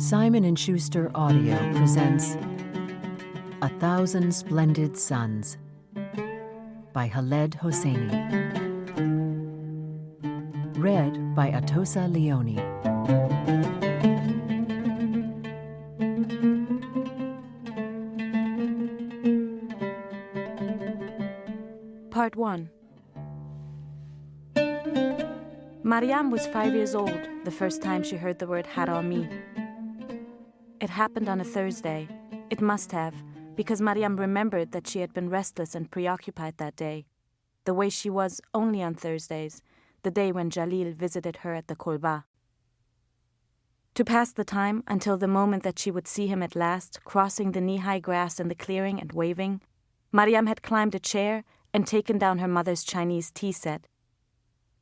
Simon & Schuster Audio presents A Thousand Splendid Suns by Khaled Hosseini. Read by Atosa Leoni. Part 1. Mariam was 5 years old the first time she heard the word harami. It happened on a Thursday. It must have, because Mariam remembered that she had been restless and preoccupied that day, the way she was only on Thursdays, the day when Jalil visited her at the Kolba. To pass the time until the moment that she would see him at last, crossing the knee-high grass in the clearing and waving, Mariam had climbed a chair and taken down her mother's Chinese tea set.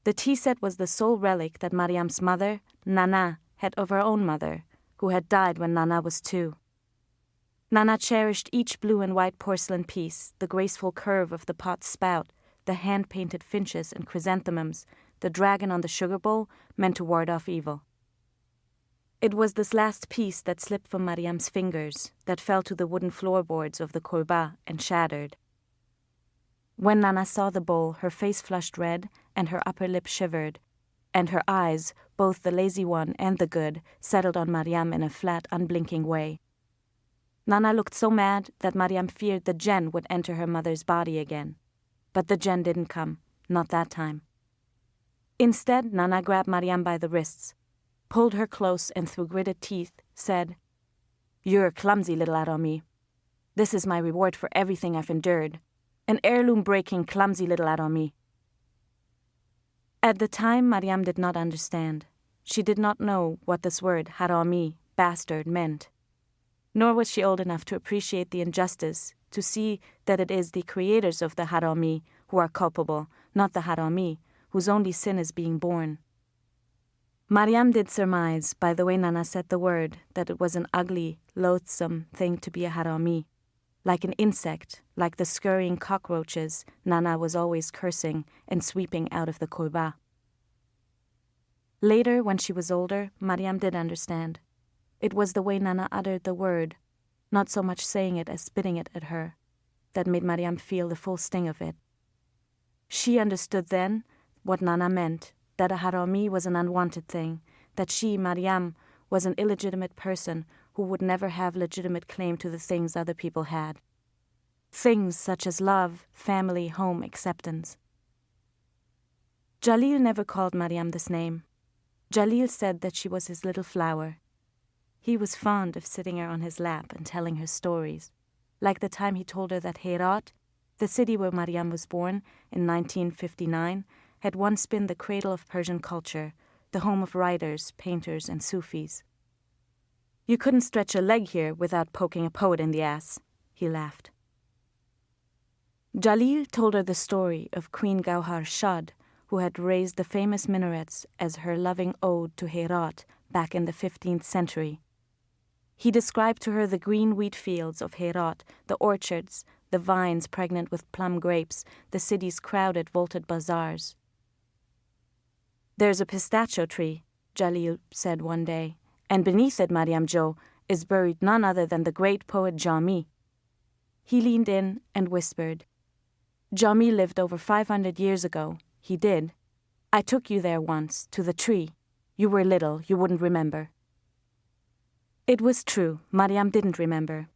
The tea set was the sole relic that Mariam's mother, Nana, had of her own mother, who had died when Nana was 2. Nana cherished each blue and white porcelain piece, the graceful curve of the pot's spout, the hand-painted finches and chrysanthemums, the dragon on the sugar bowl, meant to ward off evil. It was this last piece that slipped from Mariam's fingers, that fell to the wooden floorboards of the kolba and shattered. When Nana saw the bowl, her face flushed red and her upper lip shivered, and her eyes, both the lazy one and the good, settled on Mariam in a flat, unblinking way. Nana looked so mad that Mariam feared the Jinn would enter her mother's body again. But the Jinn didn't come, not that time. Instead, Nana grabbed Mariam by the wrists, pulled her close, and through gritted teeth said, "You're a clumsy little Arami. This is my reward for everything I've endured. An heirloom-breaking, clumsy little Arami." At the time, Mariam did not understand. She did not know what this word, harami, bastard, meant. Nor was she old enough to appreciate the injustice, to see that it is the creators of the harami who are culpable, not the harami, whose only sin is being born. Mariam did surmise, by the way Nana said the word, that it was an ugly, loathsome thing to be a harami. Like an insect, like the scurrying cockroaches Nana was always cursing and sweeping out of the kolba. Later, when she was older, Mariam did understand. It was the way Nana uttered the word, not so much saying it as spitting it at her, that made Mariam feel the full sting of it. She understood then what Nana meant, that a harami was an unwanted thing, that she, Mariam, was an illegitimate person who would never have legitimate claim to the things other people had. Things such as love, family, home, acceptance. Jalil never called Mariam this name. Jalil said that she was his little flower. He was fond of sitting her on his lap and telling her stories, like the time he told her that Herat, the city where Mariam was born in 1959, had once been the cradle of Persian culture, the home of writers, painters, and Sufis. "You couldn't stretch a leg here without poking a poet in the ass," he laughed. Jalil told her the story of Queen Gauhar Shad, who had raised the famous minarets as her loving ode to Herat back in the 15th century. He described to her the green wheat fields of Herat, the orchards, the vines pregnant with plum grapes, the city's crowded vaulted bazaars. "There's a pistachio tree," Jalil said one day, "and beneath it, Mariam Jo, is buried none other than the great poet Jami." He leaned in and whispered, "Jami lived over 500 years ago. He did. I took you there once, to the tree. You were little, you wouldn't remember." It was true, Mariam didn't remember.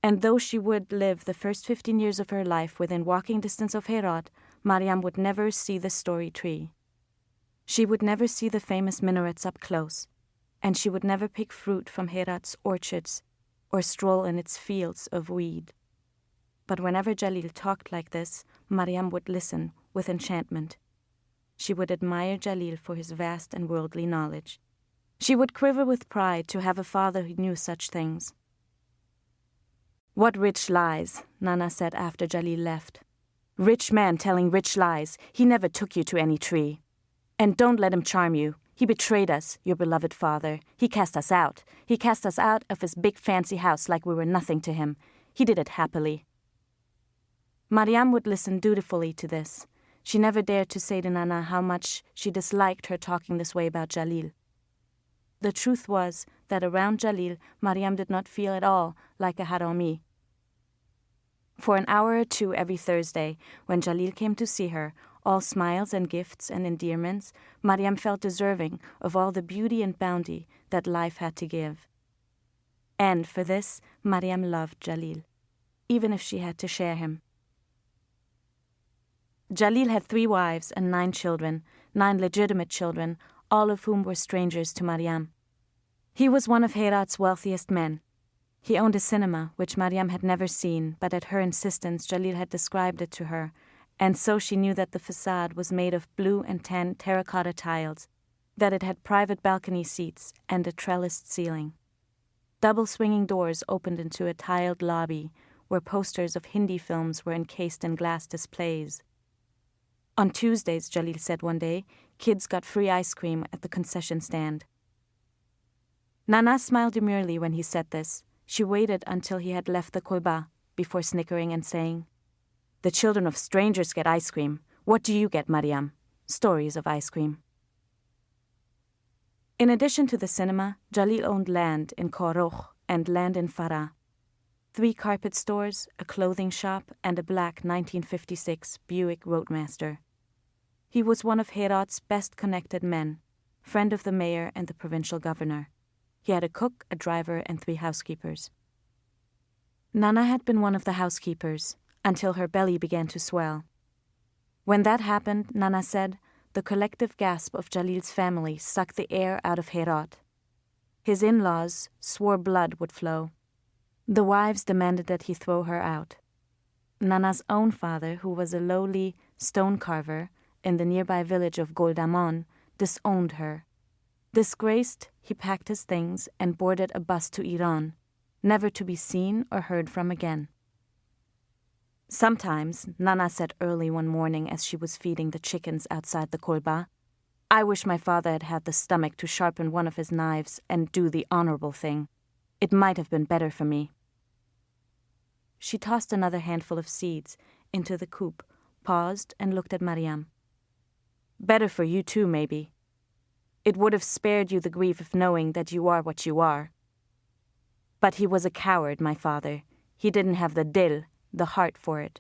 And though she would live the first 15 years of her life within walking distance of Herat, Mariam would never see the story tree. She would never see the famous minarets up close, and she would never pick fruit from Herat's orchards or stroll in its fields of weed. But whenever Jalil talked like this, Mariam would listen with enchantment. She would admire Jalil for his vast and worldly knowledge. She would quiver with pride to have a father who knew such things. "What rich lies," Nana said after Jalil left. "Rich man telling rich lies. He never took you to any tree. And don't let him charm you. He betrayed us, your beloved father. He cast us out. He cast us out of his big fancy house like we were nothing to him. He did it happily." Mariam would listen dutifully to this. She never dared to say to Nana how much she disliked her talking this way about Jalil. The truth was that around Jalil, Mariam did not feel at all like a Harami. For an hour or two every Thursday, when Jalil came to see her, all smiles and gifts and endearments, Mariam felt deserving of all the beauty and bounty that life had to give. And for this, Mariam loved Jalil, even if she had to share him. Jalil had 3 wives and 9 children, 9 legitimate children, all of whom were strangers to Mariam. He was one of Herat's wealthiest men. He owned a cinema, which Mariam had never seen, but at her insistence Jalil had described it to her, and so she knew that the facade was made of blue and tan terracotta tiles, that it had private balcony seats and a trellised ceiling. Double swinging doors opened into a tiled lobby, where posters of Hindi films were encased in glass displays. On Tuesdays, Jalil said one day, kids got free ice cream at the concession stand. Nana smiled demurely when he said this. She waited until he had left the kolba before snickering and saying, "The children of strangers get ice cream. What do you get, Mariam?" Stories of ice cream. In addition to the cinema, Jalil owned land in Khorrokh and land in Farah. 3 carpet stores, a clothing shop, and a black 1956 Buick Roadmaster. He was one of Herat's best-connected men, friend of the mayor and the provincial governor. He had a cook, a driver, and 3 housekeepers. Nana had been one of the housekeepers, until her belly began to swell. When that happened, Nana said, the collective gasp of Jalil's family sucked the air out of Herat. His in-laws swore blood would flow. The wives demanded that he throw her out. Nana's own father, who was a lowly stone carver in the nearby village of Goldamon, disowned her. Disgraced, he packed his things and boarded a bus to Iran, never to be seen or heard from again. Sometimes, Nana said early one morning as she was feeding the chickens outside the kolba, "I wish my father had had the stomach to sharpen one of his knives and do the honorable thing. It might have been better for me." She tossed another handful of seeds into the coop, paused, and looked at Mariam. "Better for you too, maybe. It would have spared you the grief of knowing that you are what you are. But he was a coward, my father. He didn't have the dil, the heart for it."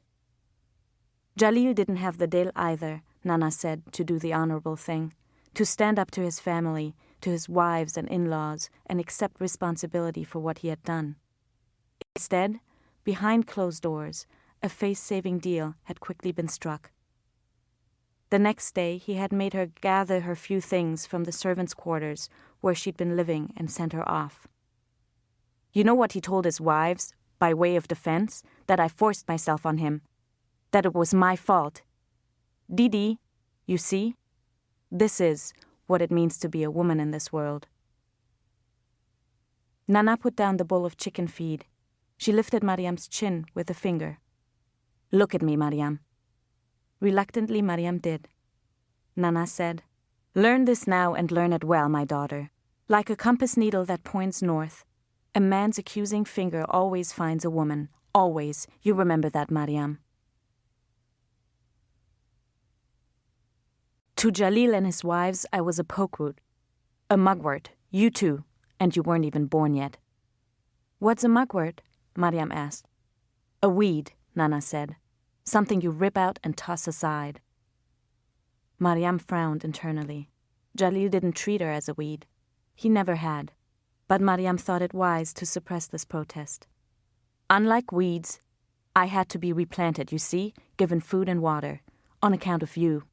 Jalil didn't have the dil either, Nana said, to do the honorable thing, to stand up to his family, to his wives and in-laws, and accept responsibility for what he had done. Instead, behind closed doors, a face-saving deal had quickly been struck. The next day, he had made her gather her few things from the servants' quarters where she'd been living and sent her off. "You know what he told his wives, by way of defense? That I forced myself on him. That it was my fault. Didi, you see? This is what it means to be a woman in this world." Nana put down the bowl of chicken feed. She lifted Mariam's chin with a finger. "Look at me, Mariam." Reluctantly, Mariam did. Nana said, "Learn this now and learn it well, my daughter. Like a compass needle that points north, a man's accusing finger always finds a woman. Always. You remember that, Mariam." To Jalil and his wives, I was a pokeroot. A mugwort. You too. And you weren't even born yet. "What's a mugwort?" Mariam asked. "A weed," Nana said. "Something you rip out and toss aside." Mariam frowned internally. Jalil didn't treat her as a weed. He never had. But Mariam thought it wise to suppress this protest. "Unlike weeds, I had to be replanted, you see, given food and water, on account of you."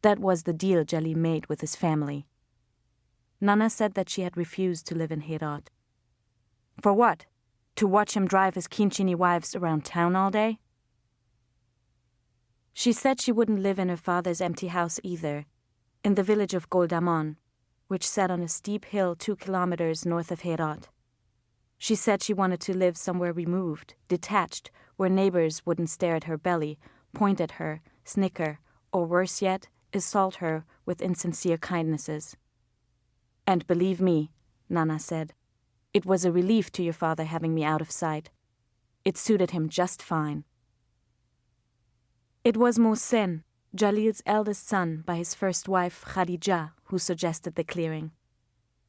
That was the deal Jalil made with his family. Nana said that she had refused to live in Herat. For what? To watch him drive his Kinchini wives around town all day? She said she wouldn't live in her father's empty house either, in the village of Goldamon, which sat on a steep hill 2 kilometers north of Herat. She said she wanted to live somewhere removed, detached, where neighbors wouldn't stare at her belly, point at her, snicker, or worse yet, assault her with insincere kindnesses. "And believe me," Nana said, "it was a relief to your father having me out of sight. It suited him just fine." It was Mohsen, Jalil's eldest son by his first wife Khadija, who suggested the clearing.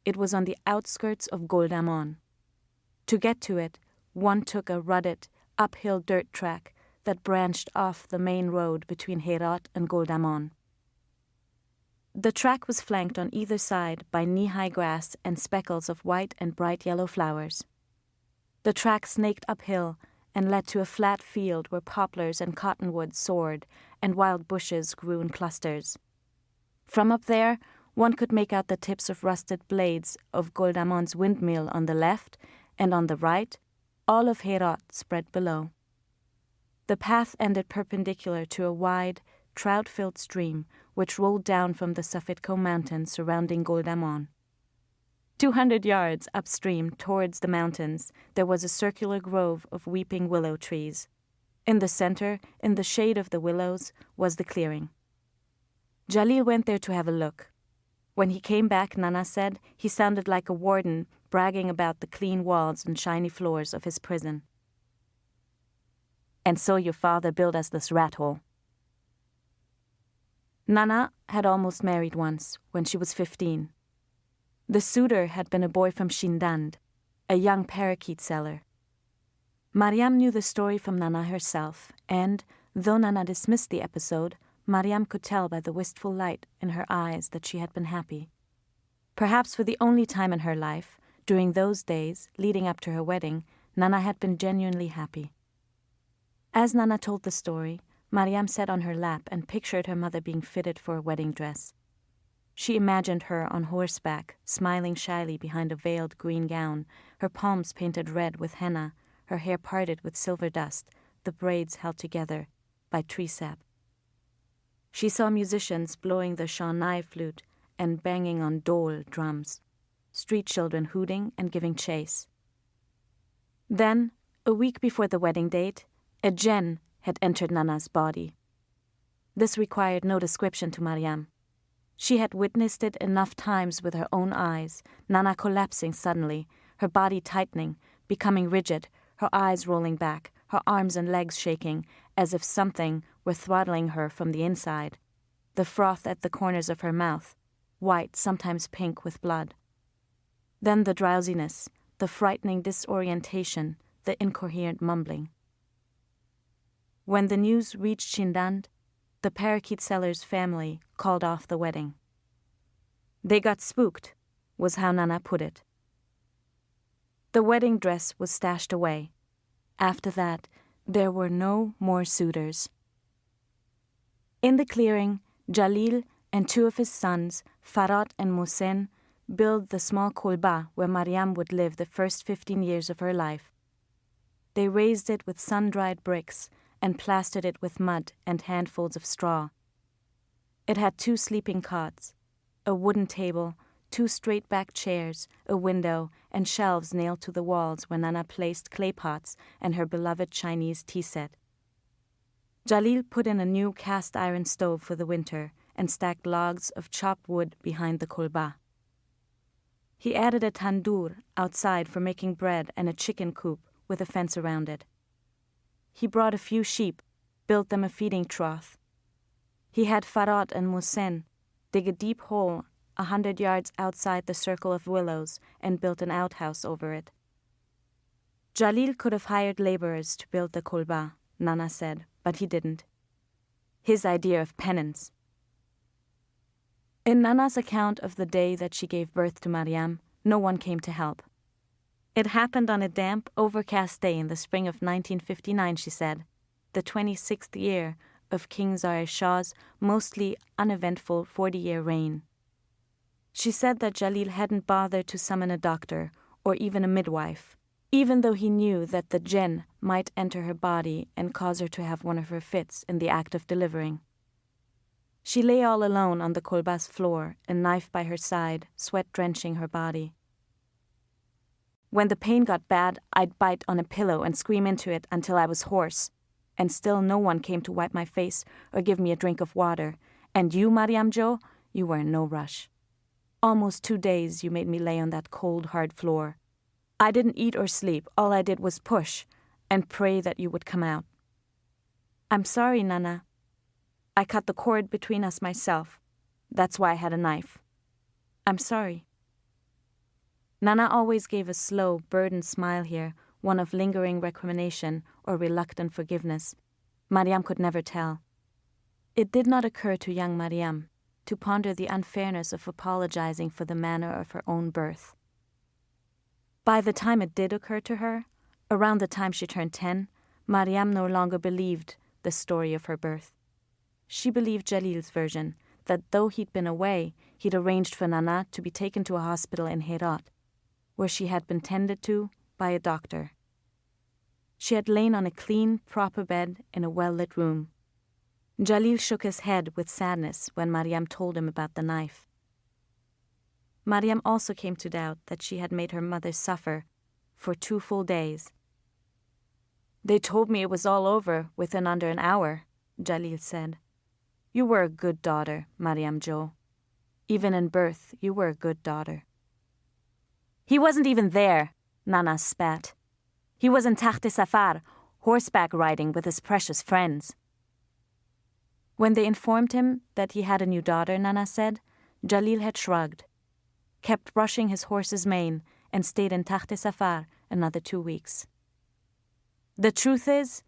it was on the outskirts of Goldamon. To get to it, one took a rutted, uphill dirt track that branched off the main road between Herat and Goldamon. The track was flanked on either side by knee-high grass and speckles of white and bright yellow flowers. The track snaked uphill and led to a flat field where poplars and cottonwoods soared and wild bushes grew in clusters. From up there, one could make out the tips of rusted blades of Goldamon's windmill on the left, and on the right, all of Herat spread below. The path ended perpendicular to a wide, trout-filled stream which rolled down from the Safitko mountains surrounding Goldamon. 200 yards upstream towards the mountains, there was a circular grove of weeping willow trees. In the center, in the shade of the willows, was the clearing. Jalil went there to have a look. When he came back, Nana said, he sounded like a warden bragging about the clean walls and shiny floors of his prison. "And so your father built us this rat hole." Nana had almost married once, when she was 15. The suitor had been a boy from Shindand, a young parakeet seller. Mariam knew the story from Nana herself, and, though Nana dismissed the episode, Mariam could tell by the wistful light in her eyes that she had been happy. Perhaps for the only time in her life, during those days leading up to her wedding, Nana had been genuinely happy. As Nana told the story, Mariam sat on her lap and pictured her mother being fitted for a wedding dress. She imagined her on horseback, smiling shyly behind a veiled green gown, her palms painted red with henna, her hair parted with silver dust, the braids held together by tree sap. She saw musicians blowing the Shahnai flute and banging on dole drums, street children hooting and giving chase. Then, a week before the wedding date, a djinn had entered Nana's body. This required no description to Mariam. She had witnessed it enough times with her own eyes, Nana collapsing suddenly, her body tightening, becoming rigid, her eyes rolling back, her arms and legs shaking, as if something were throttling her from the inside, the froth at the corners of her mouth, white, sometimes pink with blood. Then the drowsiness, the frightening disorientation, the incoherent mumbling. When the news reached Shindand, the parakeet seller's family called off the wedding. "They got spooked," was how Nana put it. The wedding dress was stashed away. After that, there were no more suitors. In the clearing, Jalil and two of his sons, Farad and Mohsen, built the small kolba where Mariam would live the first 15 years of her life. They raised it with sun-dried bricks and plastered it with mud and handfuls of straw. It had 2 sleeping cots, a wooden table, 2 straight-back chairs, a window, and shelves nailed to the walls where Nana placed clay pots and her beloved Chinese tea set. Jalil put in a new cast-iron stove for the winter and stacked logs of chopped wood behind the kolba. He added a tandoor outside for making bread and a chicken coop with a fence around it. He brought a few sheep, built them a feeding trough. He had Farad and Mohsen dig a deep hole 100 yards outside the circle of willows and built an outhouse over it. Jalil could have hired laborers to build the kolba, Nana said, but he didn't. His idea of penance. In Nana's account of the day that she gave birth to Mariam, no one came to help. It happened on a damp, overcast day in the spring of 1959, she said, the 26th year of King Zaher Shah's mostly uneventful 40-year reign. She said that Jalil hadn't bothered to summon a doctor or even a midwife, even though he knew that the jinn might enter her body and cause her to have one of her fits in the act of delivering. She lay all alone on the kolba's floor, a knife by her side, sweat drenching her body. When the pain got bad, I'd bite on a pillow and scream into it until I was hoarse, and still no one came to wipe my face or give me a drink of water. And you, Mariam Jo, you were in no rush. Almost 2 days you made me lay on that cold, hard floor. I didn't eat or sleep. All I did was push and pray that you would come out. I'm sorry, Nana. I cut the cord between us myself. That's why I had a knife. I'm sorry. Nana always gave a slow, burdened smile here, one of lingering recrimination or reluctant forgiveness. Mariam could never tell. It did not occur to young Mariam to ponder the unfairness of apologizing for the manner of her own birth. By the time it did occur to her, around the time she turned 10, Mariam no longer believed the story of her birth. She believed Jalil's version, that though he'd been away, he'd arranged for Nana to be taken to a hospital in Herat, where she had been tended to by a doctor. She had lain on a clean, proper bed in a well-lit room. Jalil shook his head with sadness when Mariam told him about the knife. Mariam also came to doubt that she had made her mother suffer for 2 full days. "They told me it was all over within under an hour," Jalil said. "You were a good daughter, Mariam Jo. Even in birth, you were a good daughter." "He wasn't even there," Nana spat. "He was in Tahti Safar, horseback riding with his precious friends." When they informed him that he had a new daughter, Nana said, Jalil had shrugged, kept brushing his horse's mane, and stayed in Tahti Safar another 2 weeks. "The truth is,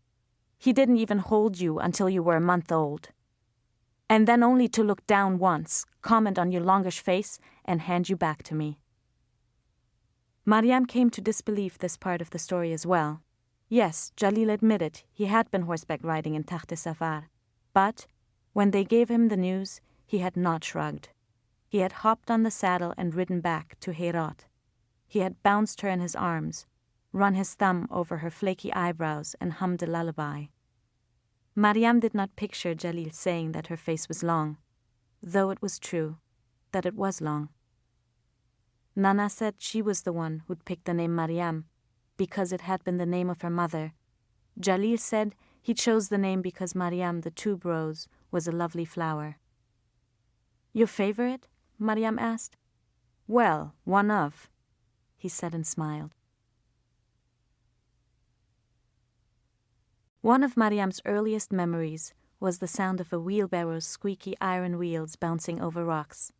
he didn't even hold you until you were a month old. And then only to look down once, comment on your longish face, and hand you back to me." Mariam came to disbelieve this part of the story as well. Yes, Jalil admitted he had been horseback riding in Tahti Safar, but when they gave him the news, he had not shrugged. He had hopped on the saddle and ridden back to Herat. He had bounced her in his arms, run his thumb over her flaky eyebrows, and hummed a lullaby. Mariam did not picture Jalil saying that her face was long, though it was true that it was long. Nana said she was the one who'd picked the name Mariam because it had been the name of her mother. Jalil said he chose the name because Mariam, the tuberose, was a lovely flower. "Your favorite?" Mariam asked. "Well, one of," he said and smiled. One of Mariam's earliest memories was the sound of a wheelbarrow's squeaky iron wheels bouncing over rocks.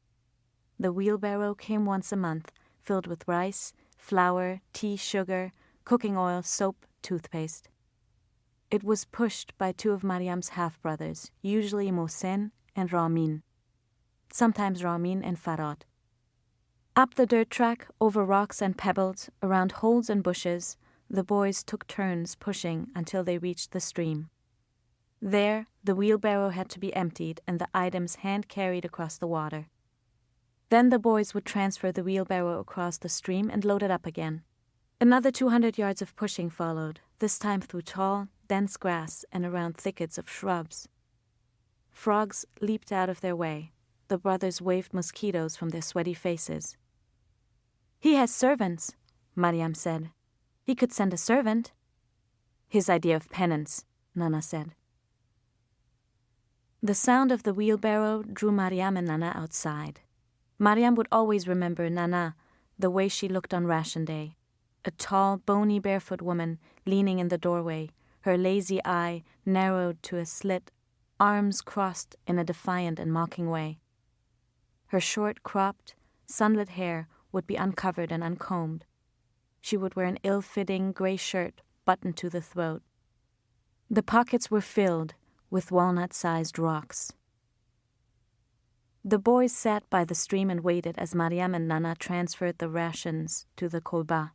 The wheelbarrow came once a month, filled with rice, flour, tea, sugar, cooking oil, soap, toothpaste. It was pushed by 2 of Mariam's half-brothers, usually Mohsen and Ramin, sometimes Ramin and Farad. Up the dirt track, over rocks and pebbles, around holes and bushes, the boys took turns pushing until they reached the stream. There, the wheelbarrow had to be emptied and the items hand-carried across the water. Then the boys would transfer the wheelbarrow across the stream and load it up again. Another 200 yards of pushing followed, this time through tall, dense grass and around thickets of shrubs. Frogs leaped out of their way. The brothers waved mosquitoes from their sweaty faces. "He has servants," Mariam said. "He could send a servant." "His idea of penance," Nana said. The sound of the wheelbarrow drew Mariam and Nana outside. Mariam would always remember Nana, the way she looked on ration day. A tall, bony, barefoot woman leaning in the doorway, her lazy eye narrowed to a slit, arms crossed in a defiant and mocking way. Her short, cropped, sunlit hair would be uncovered and uncombed. She would wear an ill-fitting gray shirt buttoned to the throat. The pockets were filled with walnut-sized rocks. The boys sat by the stream and waited as Mariam and Nana transferred the rations to the kolba.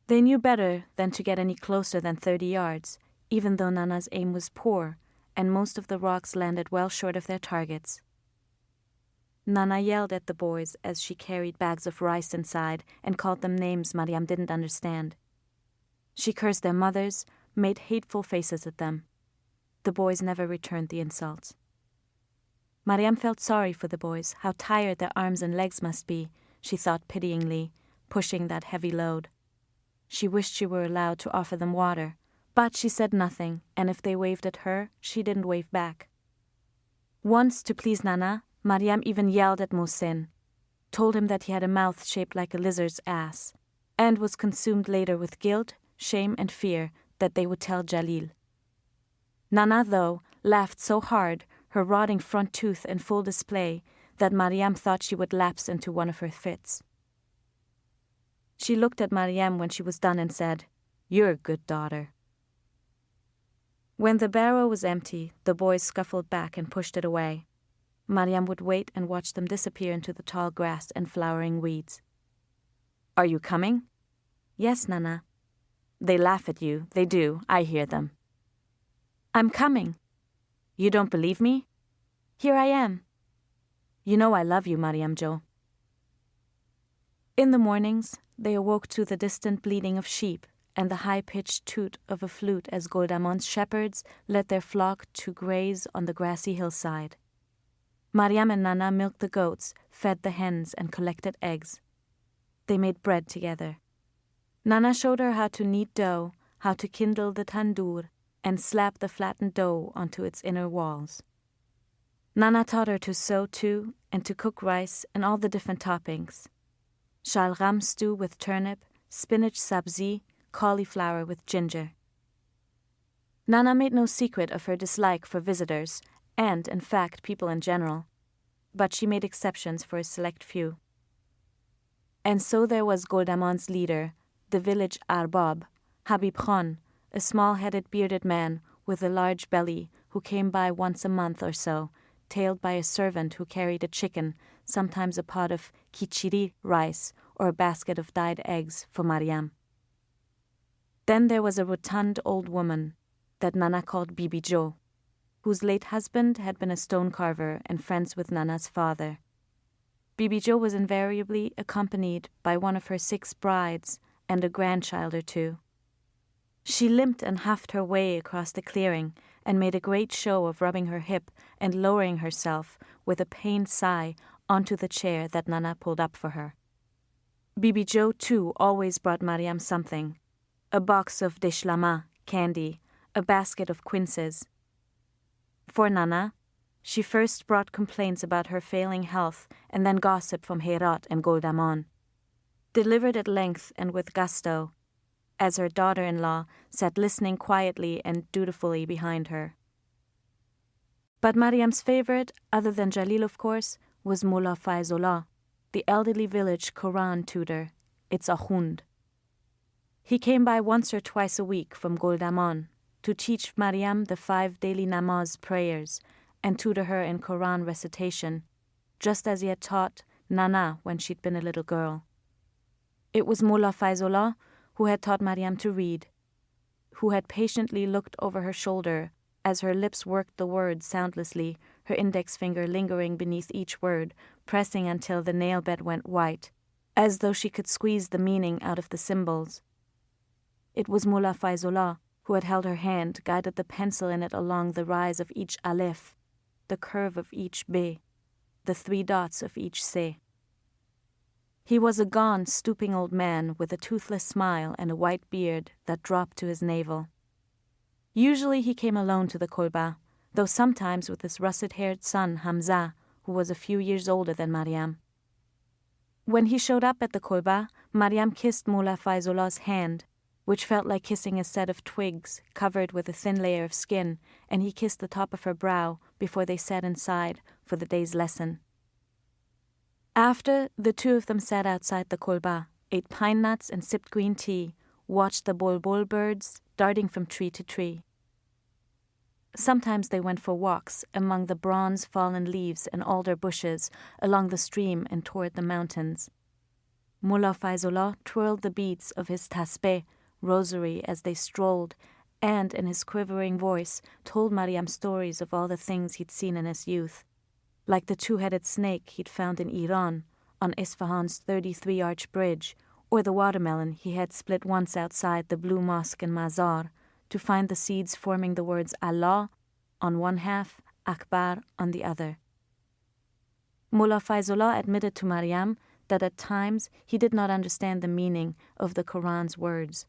They knew better than to get any closer than 30 yards, even though Nana's aim was poor, and most of the rocks landed well short of their targets. Nana yelled at the boys as she carried bags of rice inside and called them names Mariam didn't understand. She cursed their mothers, made hateful faces at them. The boys never returned the insults. Mariam felt sorry for the boys, how tired their arms and legs must be, she thought pityingly, pushing that heavy load. She wished she were allowed to offer them water, but she said nothing, and if they waved at her, she didn't wave back. Once, to please Nana, Mariam even yelled at Mohsen, told him that he had a mouth shaped like a lizard's ass, and was consumed later with guilt, shame, and fear that they would tell Jalil. Nana, though, laughed so hard, her rotting front tooth in full display, that Mariam thought she would lapse into one of her fits. She looked at Mariam when she was done and said, "You're a good daughter." When the barrow was empty, the boys scuffled back and pushed it away. Mariam would wait and watch them disappear into the tall grass and flowering weeds. "Are you coming?" "Yes, Nana." "They laugh at you. They do. I hear them." "I'm coming." "You don't believe me?" "Here I am." "You know I love you, Mariam Jo." In the mornings, they awoke to the distant bleating of sheep and the high-pitched toot of a flute as Goldamon's shepherds led their flock to graze on the grassy hillside. Mariam and Nana milked the goats, fed the hens, and collected eggs. They made bread together. Nana showed her how to knead dough, how to kindle the tandoor, and slap the flattened dough onto its inner walls. Nana taught her to sew too, and to cook rice and all the different toppings. Shalram stew with turnip, spinach sabzi, cauliflower with ginger. Nana made no secret of her dislike for visitors, and, in fact, people in general, but she made exceptions for a select few. And so there was Goldamon's leader, the village Arbab, Habib Khan, a small-headed bearded man with a large belly who came by once a month or so, tailed by a servant who carried a chicken, sometimes a pot of khichdi rice or a basket of dyed eggs for Mariam. Then there was a rotund old woman that Nana called Bibi Jo, whose late husband had been a stone carver and friends with Nana's father. Bibi Jo was invariably accompanied by one of her 6 brides and a grandchild or 2. She limped and huffed her way across the clearing and made a great show of rubbing her hip and lowering herself with a pained sigh onto the chair that Nana pulled up for her. Bibi Jo, too, always brought Mariam something: a box of deshlama, candy, a basket of quinces. For Nana, she first brought complaints about her failing health and then gossip from Herat and Goldamon, delivered at length and with gusto, as her daughter-in-law sat listening quietly and dutifully behind her. But Mariam's favorite, other than Jalil of course, was Mullah Faizullah, the elderly village Quran tutor, its ahund. He came by once or twice a week from Goldamon to teach Mariam the 5 daily namaz prayers and tutor her in Quran recitation, just as he had taught Nana when she'd been a little girl. It was Mullah Faizullah who had taught Mariam to read, who had patiently looked over her shoulder as her lips worked the words soundlessly, her index finger lingering beneath each word, pressing until the nail bed went white, as though she could squeeze the meaning out of the symbols. It was Mullah Faizullah who had held her hand, guided the pencil in it along the rise of each alif, the curve of each be, the 3 dots of each se. He was a gaunt, stooping old man with a toothless smile and a white beard that dropped to his navel. Usually he came alone to the kolba, though sometimes with his russet-haired son Hamza, who was a few years older than Mariam. When he showed up at the kolba, Mariam kissed Mullah Faizullah's hand, which felt like kissing a set of twigs covered with a thin layer of skin, and he kissed the top of her brow before they sat inside for the day's lesson. After, the 2 of them sat outside the kolba, ate pine nuts and sipped green tea, watched the bulbul birds darting from tree to tree. Sometimes they went for walks among the bronze fallen leaves and alder bushes along the stream and toward the mountains. Mullah Faizullah twirled the beads of his tasbeh, rosary, as they strolled, and, in his quivering voice, told Mariam stories of all the things he'd seen in his youth, like the 2-headed snake he'd found in Iran, on Isfahan's 33-arch bridge, or the watermelon he had split once outside the Blue Mosque in Mazar to find the seeds forming the words Allah on one half, Akbar on the other. Mullah Faizullah admitted to Mariam that at times he did not understand the meaning of the Quran's words,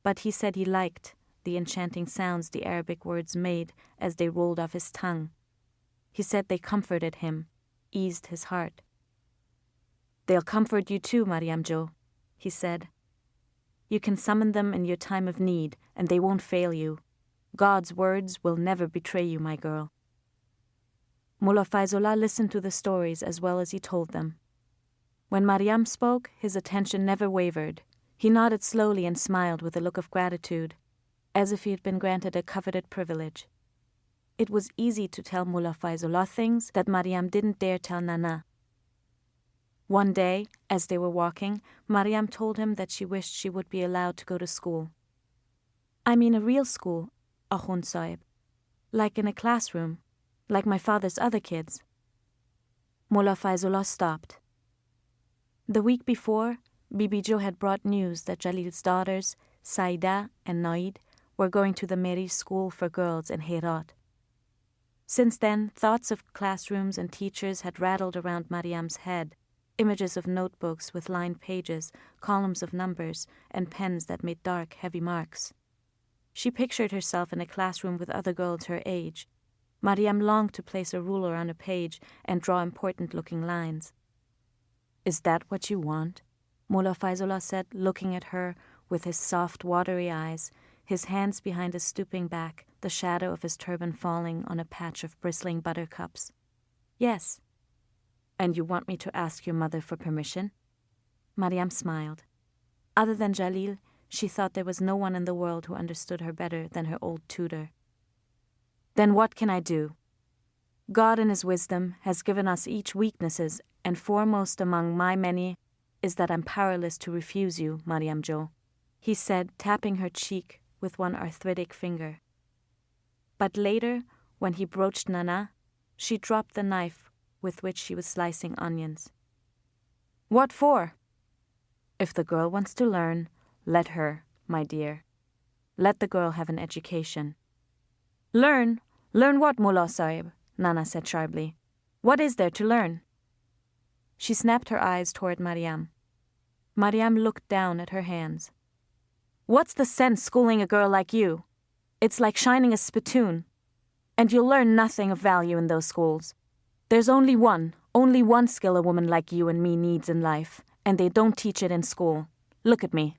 but he said he liked the enchanting sounds the Arabic words made as they rolled off his tongue. He said they comforted him, eased his heart. "They'll comfort you too, Mariam Jo," he said. "You can summon them in your time of need, and they won't fail you. God's words will never betray you, my girl." Mullah Faizullah listened to the stories as well as he told them. When Mariam spoke, his attention never wavered. He nodded slowly and smiled with a look of gratitude, as if he had been granted a coveted privilege. It was easy to tell Mullah Faisullah things that Mariam didn't dare tell Nana. One day, as they were walking, Mariam told him that she wished she would be allowed to go to school. I mean a real school, Akhund Sahib. Like in a classroom, like my father's other kids. Mullah Faisullah stopped. The week before, Bibi Jo had brought news that Jalil's daughters, Saida and Naid, were going to the Meri school for girls in Herat. Since then, thoughts of classrooms and teachers had rattled around Mariam's head, images of notebooks with lined pages, columns of numbers, and pens that made dark, heavy marks. She pictured herself in a classroom with other girls her age. Mariam longed to place a ruler on a page and draw important-looking lines. "Is that what you want?" Mullah Faisullah said, looking at her with his soft, watery eyes, his hands behind his stooping back, the shadow of his turban falling on a patch of bristling buttercups. "Yes." "And you want me to ask your mother for permission?" Mariam smiled. Other than Jalil, she thought there was no one in the world who understood her better than her old tutor. "Then what can I do? God in his wisdom has given us each weaknesses, and foremost among my many is that I'm powerless to refuse you, Mariam Jo," he said, tapping her cheek with one arthritic finger. But later, when he broached Nana, she dropped the knife with which she was slicing onions. "What for?" "If the girl wants to learn, let her, my dear. Let the girl have an education." "Learn? Learn what, Mullah Sahib?" Nana said sharply. "What is there to learn?" She snapped her eyes toward Mariam. Mariam looked down at her hands. "What's the sense schooling a girl like you? It's like shining a spittoon. And you'll learn nothing of value in those schools. There's only one skill a woman like you and me needs in life, and they don't teach it in school. Look at me."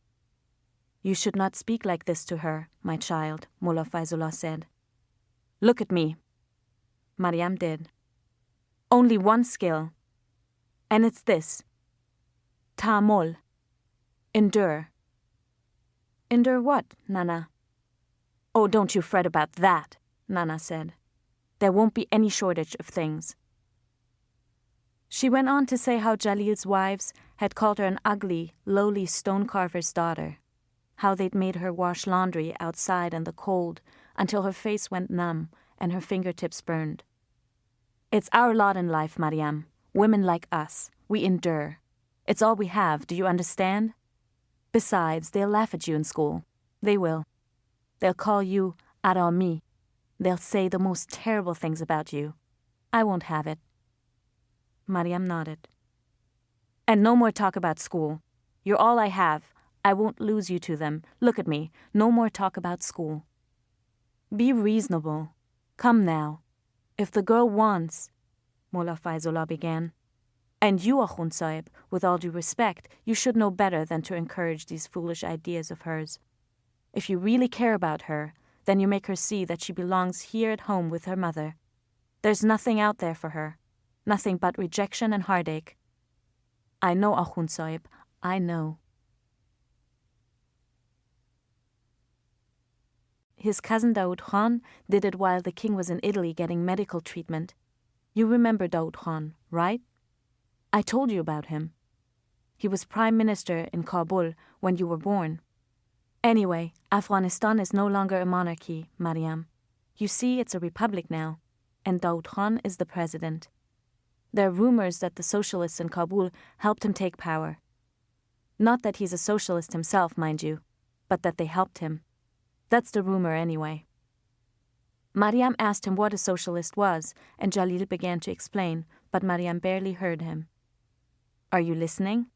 "You should not speak like this to her, my child," Mullah Faisullah said. "Look at me." Mariam did. "Only one skill. And it's this. Ta'amul. Endure." "Endure what, Nana?" "Oh, don't you fret about that," Nana said. "There won't be any shortage of things." She went on to say how Jalil's wives had called her an ugly, lowly stone carver's daughter, how they'd made her wash laundry outside in the cold until her face went numb and her fingertips burned. "It's our lot in life, Mariam. Women like us. We endure. It's all we have, do you understand? Besides, they'll laugh at you in school. They will. They'll call you Arami. They'll say the most terrible things about you. I won't have it." Mariam nodded. "And no more talk about school. You're all I have. I won't lose you to them. Look at me. No more talk about school." "Be reasonable. Come now. If the girl wants," Mullah Faisullah began. "And you, Akhund Sahib, with all due respect, you should know better than to encourage these foolish ideas of hers. If you really care about her, then you make her see that she belongs here at home with her mother. There's nothing out there for her. Nothing but rejection and heartache. I know, Akhund Sahib, I know." His cousin Daoud Khan did it while the king was in Italy getting medical treatment. You remember Daoud Khan, right? I told you about him. He was prime minister in Kabul when you were born. Anyway, Afghanistan is no longer a monarchy, Mariam. You see, it's a republic now, and Daoud Khan is the president. There are rumors that the socialists in Kabul helped him take power. Not that he's a socialist himself, mind you, but that they helped him. That's the rumor anyway. Mariam asked him what a socialist was, and Jalil began to explain, but Mariam barely heard him. "Are you listening?"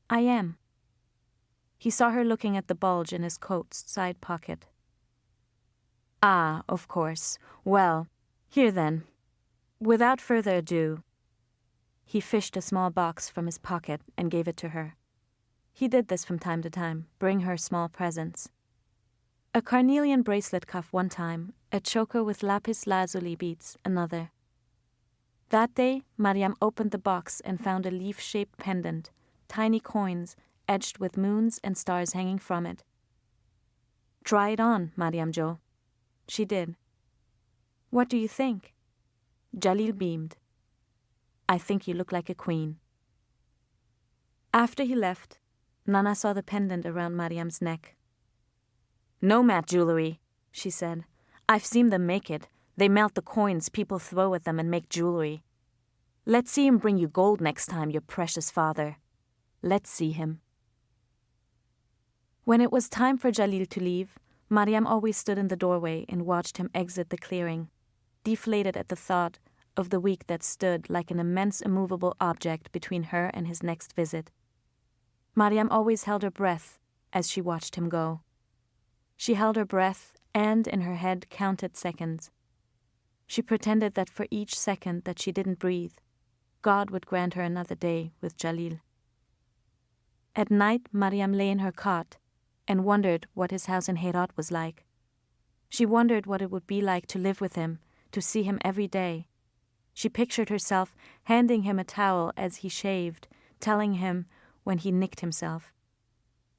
"I am." He saw her looking at the bulge in his coat's side pocket. "Ah, of course. Well, here then. Without further ado." He fished a small box from his pocket and gave it to her. He did this from time to time, bring her small presents. A carnelian bracelet cuff one time, a choker with lapis lazuli beads another. That day, Mariam opened the box and found a leaf-shaped pendant, tiny coins edged with moons and stars hanging from it. "Try it on, Mariam Jo." She did. "What do you think?" Jalil beamed. "I think you look like a queen." After he left, Nana saw the pendant around Mariam's neck. "Nomad jewelry," she said. "I've seen them make it. They melt the coins people throw at them and make jewelry. Let's see him bring you gold next time, your precious father. Let's see him." When it was time for Jalil to leave, Mariam always stood in the doorway and watched him exit the clearing, deflated at the thought of the week that stood like an immense immovable object between her and his next visit. Mariam always held her breath as she watched him go. She held her breath and, in her head, counted seconds. She pretended that for each second that she didn't breathe, God would grant her another day with Jalil. At night, Mariam lay in her cot and wondered what his house in Herat was like. She wondered what it would be like to live with him, to see him every day. She pictured herself handing him a towel as he shaved, telling him when he nicked himself.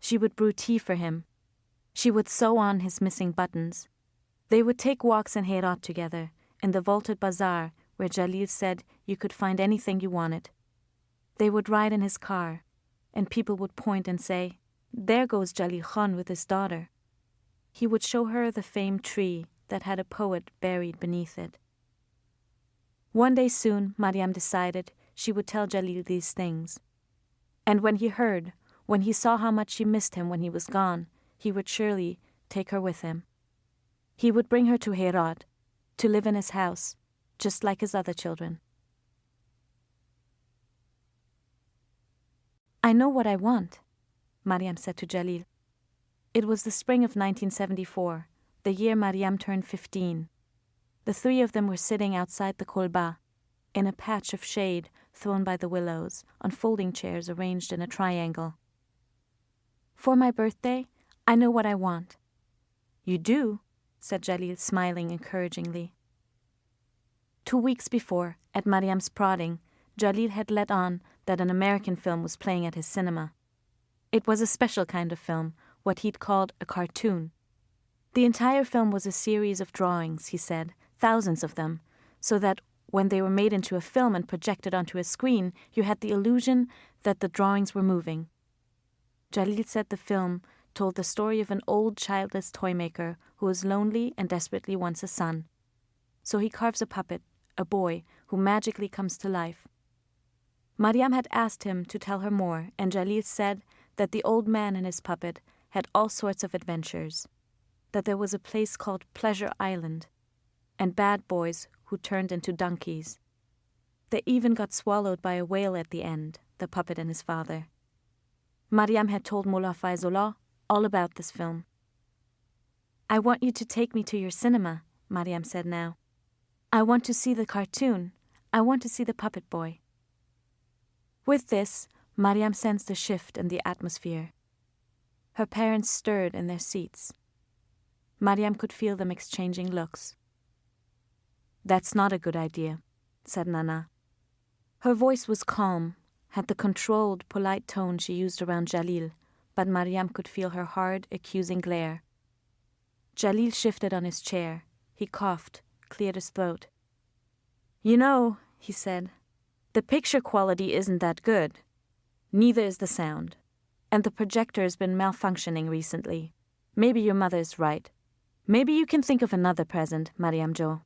She would brew tea for him. She would sew on his missing buttons. They would take walks in Herat together, in the vaulted bazaar where Jalil said you could find anything you wanted. They would ride in his car, and people would point and say, "There goes Jalil Khan with his daughter." He would show her the famed tree that had a poet buried beneath it. One day soon, Mariam decided she would tell Jalil these things. And when he heard, when he saw how much she missed him when he was gone, he would surely take her with him. He would bring her to Herat, to live in his house, just like his other children. "I know what I want," Mariam said to Jalil. It was the spring of 1974, the year Mariam turned 15. The three of them were sitting outside the kolba, in a patch of shade thrown by the willows, on folding chairs arranged in a triangle. "For my birthday, I know what I want." "You do?" said Jalil, smiling encouragingly. 2 weeks before, at Mariam's prodding, Jalil had let on that an American film was playing at his cinema. It was a special kind of film, what he'd called a cartoon. The entire film was a series of drawings, he said, thousands of them, so that when they were made into a film and projected onto a screen, you had the illusion that the drawings were moving. Jalil said the film told the story of an old childless toy maker who was lonely and desperately wants a son. So he carves a puppet, a boy, who magically comes to life. Mariam had asked him to tell her more, and Jalil said that the old man and his puppet had all sorts of adventures, that there was a place called Pleasure Island, and bad boys who turned into donkeys. They even got swallowed by a whale at the end, the puppet and his father. Mariam had told Mullah Faizullah all about this film. "I want you to take me to your cinema," Mariam said now. "I want to see the cartoon. I want to see the puppet boy." With this, Mariam sensed a shift in the atmosphere. Her parents stirred in their seats. Mariam could feel them exchanging looks. "That's not a good idea," said Nana. Her voice was calm, had the controlled, polite tone she used around Jalil, but Mariam could feel her hard, accusing glare. Jalil shifted on his chair. He coughed, cleared his throat. "You know," he said, "the picture quality isn't that good. Neither is the sound. And the projector's been malfunctioning recently. Maybe your mother's right. Maybe you can think of another present, Mariam Jo."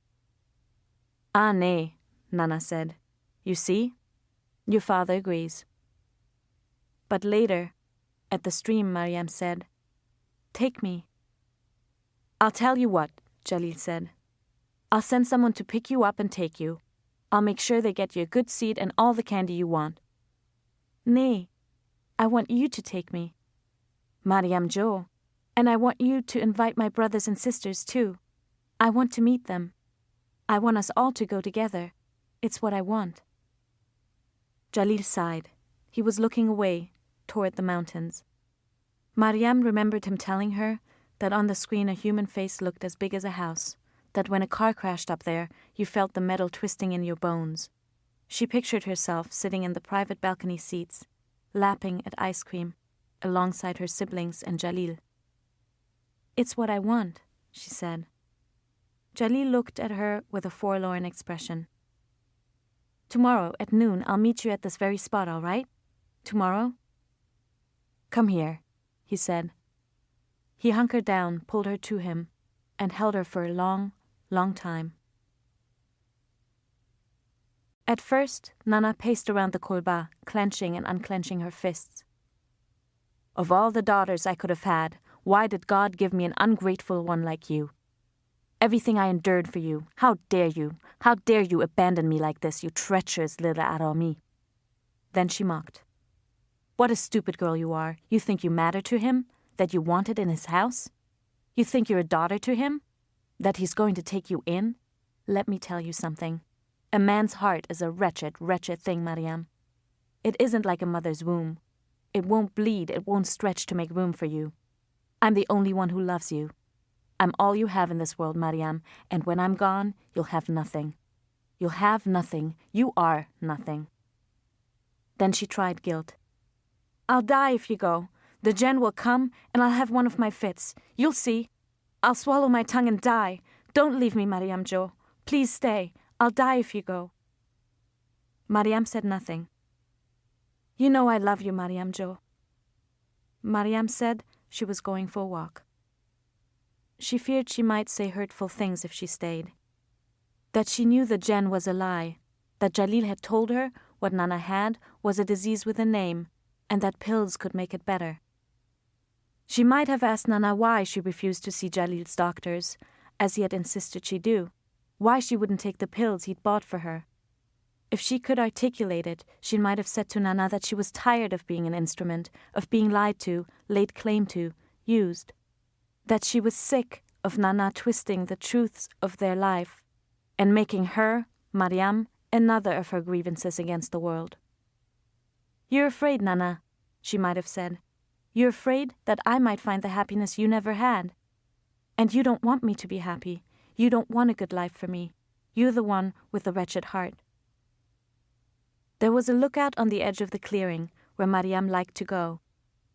"Ah, nay," Nana said. "You see? Your father agrees." But later, at the stream, Mariam said, "Take me." "I'll tell you what," Jalil said. "I'll send someone to pick you up and take you. I'll make sure they get you a good seat and all the candy you want." "Nay, I want you to take me." "Mariam Jo, and I want you to invite my brothers and sisters too. I want to meet them. I want us all to go together. It's what I want." Jalil sighed. He was looking away, toward the mountains. Mariam remembered him telling her that on the screen a human face looked as big as a house, that when a car crashed up there, you felt the metal twisting in your bones. She pictured herself sitting in the private balcony seats, lapping at ice cream, alongside her siblings and Jalil. "It's what I want," she said. Jalil looked at her with a forlorn expression. "Tomorrow at noon I'll meet you at this very spot, all right? Tomorrow?" "Come here," he said. He hunkered down, pulled her to him, and held her for a long, long time. At first, Nana paced around the kolba, clenching and unclenching her fists. "Of all the daughters I could have had, why did God give me an ungrateful one like you? Everything I endured for you, how dare you? How dare you abandon me like this, you treacherous little Arami?" Then she mocked. "What a stupid girl you are. You think you matter to him? That you want it in his house? You think you're a daughter to him? That he's going to take you in? Let me tell you something. A man's heart is a wretched, wretched thing, Mariam. It isn't like a mother's womb. It won't bleed, it won't stretch to make room for you. I'm the only one who loves you. I'm all you have in this world, Mariam, and when I'm gone, you'll have nothing. You'll have nothing. You are nothing." Then she tried guilt. "I'll die if you go. The Jen will come, and I'll have one of my fits. You'll see. I'll swallow my tongue and die. Don't leave me, Mariam Jo. Please stay. I'll die if you go." Mariam said nothing. "You know I love you, Mariam Jo." Mariam said she was going for a walk. She feared she might say hurtful things if she stayed. That she knew the Jen was a lie. That Jalil had told her what Nana had was a disease with a name, and that pills could make it better. She might have asked Nana why she refused to see Jalil's doctors, as he had insisted she do, why she wouldn't take the pills he'd bought for her. If she could articulate it, she might have said to Nana that she was tired of being an instrument, of being lied to, laid claim to, used. That she was sick of Nana twisting the truths of their life and making her, Mariam, another of her grievances against the world. "You're afraid, Nana," she might have said. "You're afraid that I might find the happiness you never had. And you don't want me to be happy. You don't want a good life for me. You're the one with the wretched heart." There was a lookout on the edge of the clearing where Mariam liked to go.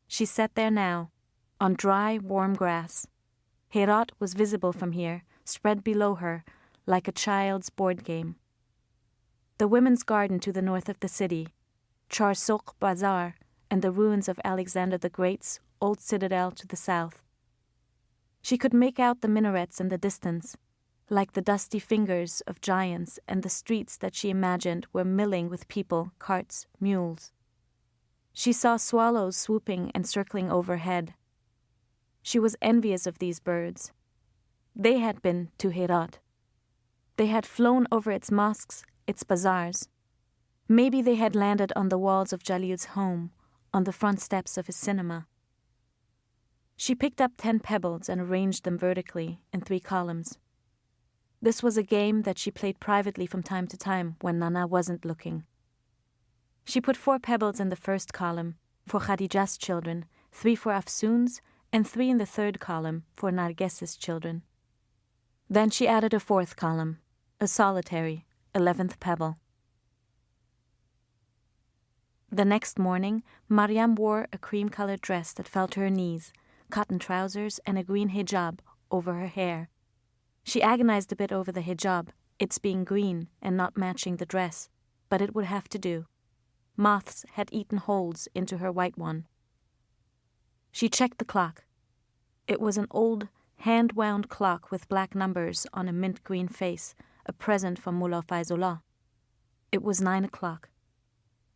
She sat there now, on dry, warm grass. Herat was visible from here, spread below her, like a child's board game. The women's garden to the north of the city, Char Sokh Bazaar, and the ruins of Alexander the Great's old citadel to the south. She could make out the minarets in the distance, like the dusty fingers of giants, and the streets that she imagined were milling with people, carts, mules. She saw swallows swooping and circling overhead. She was envious of these birds. They had been to Herat. They had flown over its mosques, its bazaars. Maybe they had landed on the walls of Jalil's home, on the front steps of his cinema. She picked up 10 pebbles and arranged them vertically in 3 columns. This was a game that she played privately from time to time when Nana wasn't looking. She put 4 pebbles in the first column for Khadija's children, 3 for Afsoon's, and 3 in the third column for Narges's children. Then she added a 4th column, a solitary, 11th pebble. The next morning, Mariam wore a cream-colored dress that fell to her knees, cotton trousers, and a green hijab over her hair. She agonized a bit over the hijab, its being green and not matching the dress, but it would have to do. Moths had eaten holes into her white one. She checked the clock. It was an old, hand-wound clock with black numbers on a mint-green face, a present from Mullah Faizullah. It was 9 o'clock.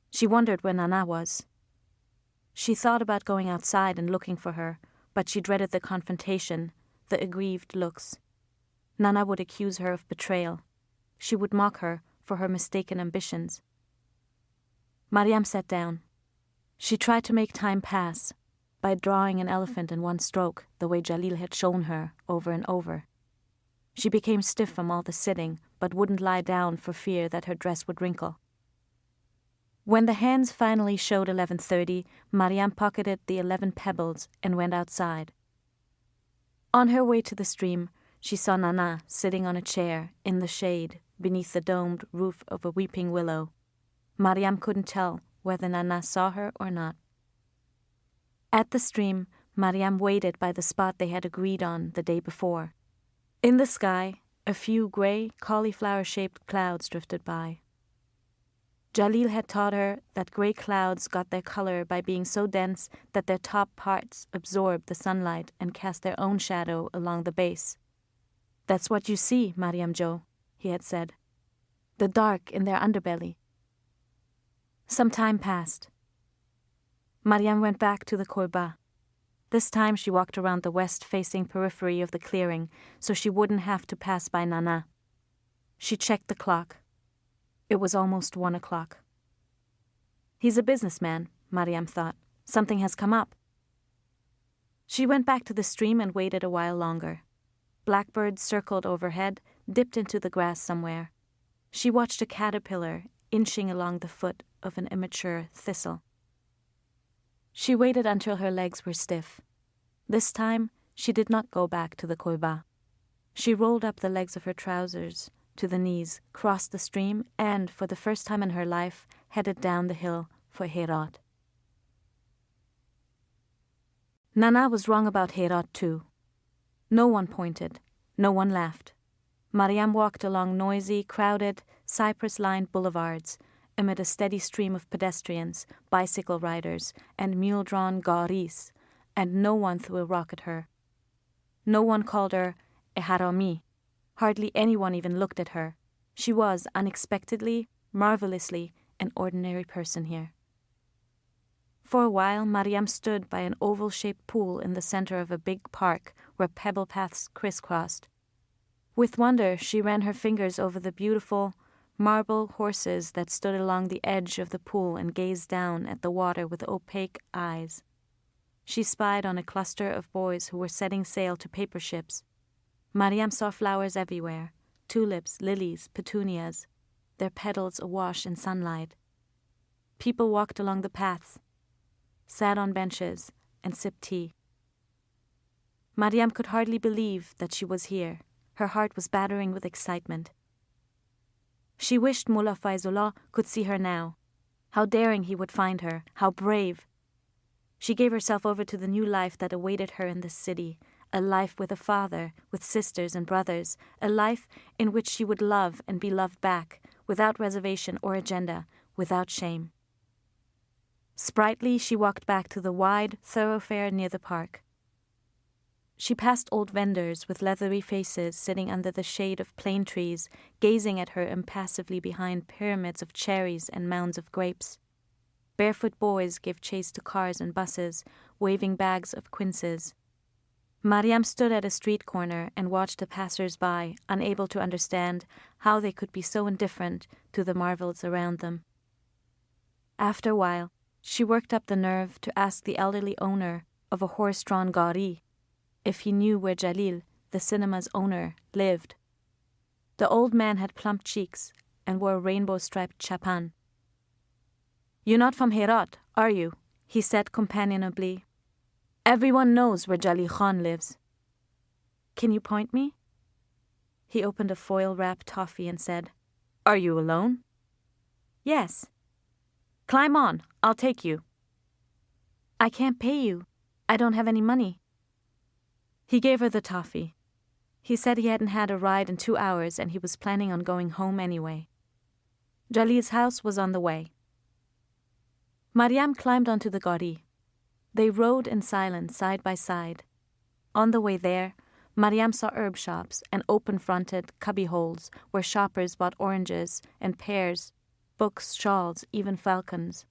She wondered where Nana was. She thought about going outside and looking for her, but she dreaded the confrontation, the aggrieved looks. Nana would accuse her of betrayal. She would mock her for her mistaken ambitions. Mariam sat down. She tried to make time pass by drawing an elephant in one stroke, the way Jalil had shown her over and over. She became stiff from all the sitting, but wouldn't lie down for fear that her dress would wrinkle. When the hands finally showed 11:30, Mariam pocketed the 11 pebbles and went outside. On her way to the stream, she saw Nana sitting on a chair in the shade beneath the domed roof of a weeping willow, Mariam couldn't tell whether Nana saw her or not. At the stream, Mariam waited by the spot they had agreed on the day before. In the sky, a few grey, cauliflower-shaped clouds drifted by. Jalil had taught her that grey clouds got their color by being so dense that their top parts absorbed the sunlight and cast their own shadow along the base. "That's what you see, Mariam Jo," he had said. "The dark in their underbelly." Some time passed. Mariam went back to the Korba. This time she walked around the west-facing periphery of the clearing so she wouldn't have to pass by Nana. She checked the clock. It was almost 1 o'clock. He's a businessman, Mariam thought. Something has come up. She went back to the stream and waited a while longer. Blackbirds circled overhead, dipped into the grass somewhere. She watched a caterpillar inching along the foot of an immature thistle. She waited until her legs were stiff. This time, she did not go back to the Korba. She rolled up the legs of her trousers to the knees, crossed the stream, and, for the first time in her life, headed down the hill for Herat. Nana was wrong about Herat too. No one pointed. No one laughed. Mariam walked along noisy, crowded, cypress-lined boulevards, amid a steady stream of pedestrians, bicycle riders, and mule-drawn garis, and no one threw a rock at her. No one called her a harami. Hardly anyone even looked at her. She was, unexpectedly, marvelously, an ordinary person here. For a while, Mariam stood by an oval-shaped pool in the center of a big park where pebble paths crisscrossed. With wonder, she ran her fingers over the beautiful marble horses that stood along the edge of the pool and gazed down at the water with opaque eyes. She spied on a cluster of boys who were setting sail to paper ships. Mariam saw flowers everywhere, tulips, lilies, petunias, their petals awash in sunlight. People walked along the paths, sat on benches, and sipped tea. Mariam could hardly believe that she was here. Her heart was battering with excitement. She wished Mullah Faizullah could see her now. How daring he would find her, how brave. She gave herself over to the new life that awaited her in this city, a life with a father, with sisters and brothers, a life in which she would love and be loved back, without reservation or agenda, without shame. Sprightly, she walked back to the wide thoroughfare near the park. She passed old vendors with leathery faces sitting under the shade of plane trees, gazing at her impassively behind pyramids of cherries and mounds of grapes. Barefoot boys gave chase to cars and buses, waving bags of quinces. Mariam stood at a street corner and watched the passers-by, unable to understand how they could be so indifferent to the marvels around them. After a while, she worked up the nerve to ask the elderly owner of a horse-drawn gari if he knew where Jalil, the cinema's owner, lived. The old man had plump cheeks and wore a rainbow-striped chapan. "You're not from Herat, are you?" he said companionably. "Everyone knows where Jalil Khan lives." "Can you point me?" He opened a foil-wrapped toffee and said, "Are you alone?" "Yes." "Climb on, I'll take you." "I can't pay you. I don't have any money." He gave her the toffee. He said he hadn't had a ride in 2 hours and he was planning on going home anyway. Jalil's house was on the way. Mariam climbed onto the gari. They rode in silence side by side. On the way there, Mariam saw herb shops and open-fronted cubbyholes where shoppers bought oranges and pears, books, shawls, even falcons.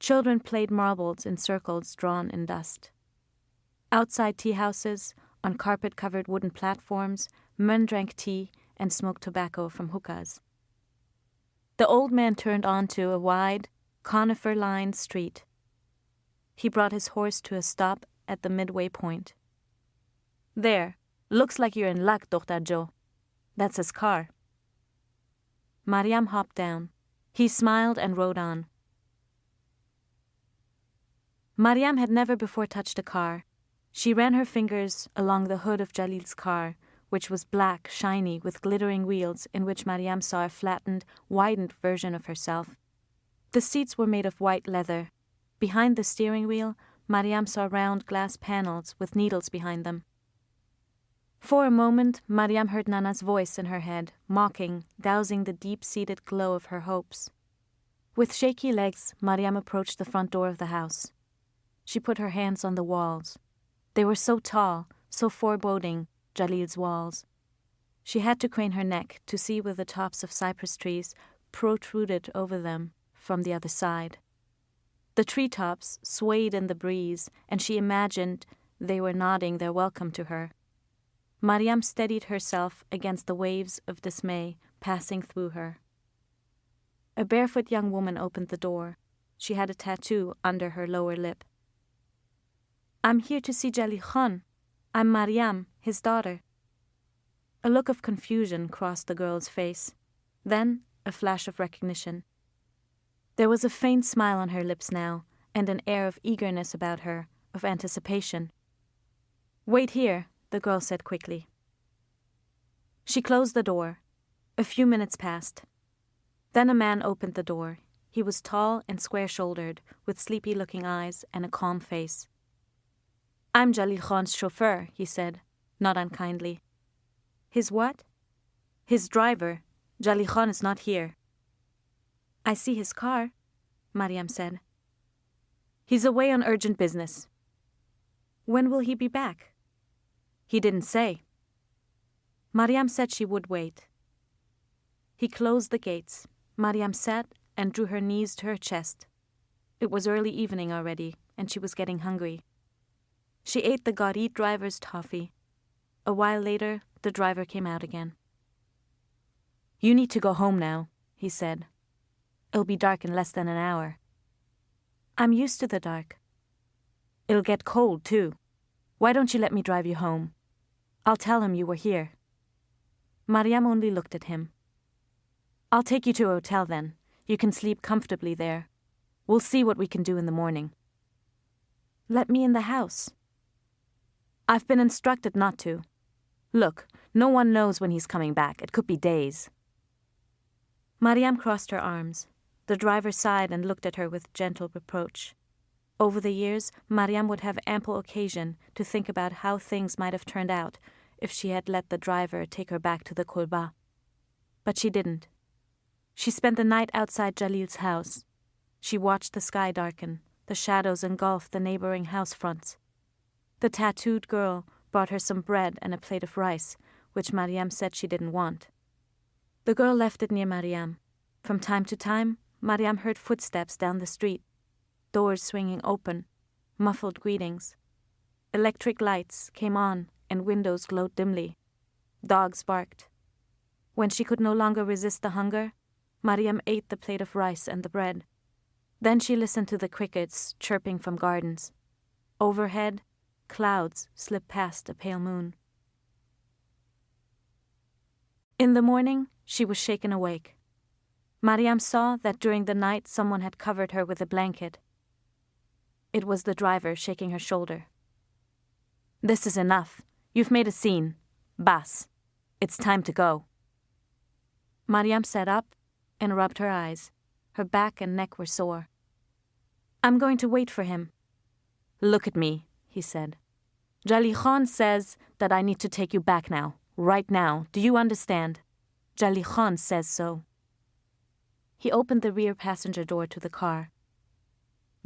Children played marbles in circles drawn in dust. Outside tea houses, on carpet-covered wooden platforms, men drank tea and smoked tobacco from hookahs. The old man turned onto a wide, conifer-lined street. He brought his horse to a stop at the midway point. "There, looks like you're in luck, Dr. Jo. That's his car." Mariam hopped down. He smiled and rode on. Mariam had never before touched a car. She ran her fingers along the hood of Jalil's car, which was black, shiny, with glittering wheels in which Mariam saw a flattened, widened version of herself. The seats were made of white leather. Behind the steering wheel, Mariam saw round glass panels with needles behind them. For a moment, Mariam heard Nana's voice in her head, mocking, dousing the deep-seated glow of her hopes. With shaky legs, Mariam approached the front door of the house. She put her hands on the walls. They were so tall, so foreboding, Jalil's walls. She had to crane her neck to see where the tops of cypress trees protruded over them from the other side. The treetops swayed in the breeze, and she imagined they were nodding their welcome to her. Mariam steadied herself against the waves of dismay passing through her. A barefoot young woman opened the door. She had a tattoo under her lower lip. "I'm here to see Jalil Khan. I'm Mariam, his daughter." A look of confusion crossed the girl's face, then a flash of recognition. There was a faint smile on her lips now, and an air of eagerness about her, of anticipation. "Wait here," the girl said quickly. She closed the door. A few minutes passed. Then a man opened the door. He was tall and square-shouldered, with sleepy-looking eyes and a calm face. "I'm Jalil Khan's chauffeur," he said, not unkindly. "His what?" "His driver. Jalil Khan is not here." "I see his car," Mariam said. "He's away on urgent business." "When will he be back?" "He didn't say." Mariam said she would wait. He closed the gates. Mariam sat and drew her knees to her chest. It was early evening already, and she was getting hungry. She ate the Garit driver's toffee. A while later, the driver came out again. "You need to go home now," he said. "It'll be dark in less than an hour." "I'm used to the dark." "It'll get cold, too. Why don't you let me drive you home? I'll tell him you were here." Mariam only looked at him. "I'll take you to a hotel then. You can sleep comfortably there. We'll see what we can do in the morning." "Let me in the house." "I've been instructed not to. Look, no one knows when he's coming back. It could be days." Mariam crossed her arms. The driver sighed and looked at her with gentle reproach. Over the years, Mariam would have ample occasion to think about how things might have turned out if she had let the driver take her back to the Kulba. But she didn't. She spent the night outside Jalil's house. She watched the sky darken, the shadows engulf the neighboring house fronts. The tattooed girl brought her some bread and a plate of rice, which Mariam said she didn't want. The girl left it near Mariam. From time to time, Mariam heard footsteps down the street, doors swinging open, muffled greetings. Electric lights came on and windows glowed dimly. Dogs barked. When she could no longer resist the hunger, Mariam ate the plate of rice and the bread. Then she listened to the crickets chirping from gardens. Overhead, clouds slipped past a pale moon. In the morning, she was shaken awake. Mariam saw that during the night someone had covered her with a blanket. It was the driver shaking her shoulder. "This is enough. You've made a scene. Bas. It's time to go." Mariam sat up and rubbed her eyes. Her back and neck were sore. "I'm going to wait for him." "Look at me," he said. "Jalil Khan says that I need to take you back now. Right now. Do you understand? Jalil Khan says so." He opened the rear passenger door to the car.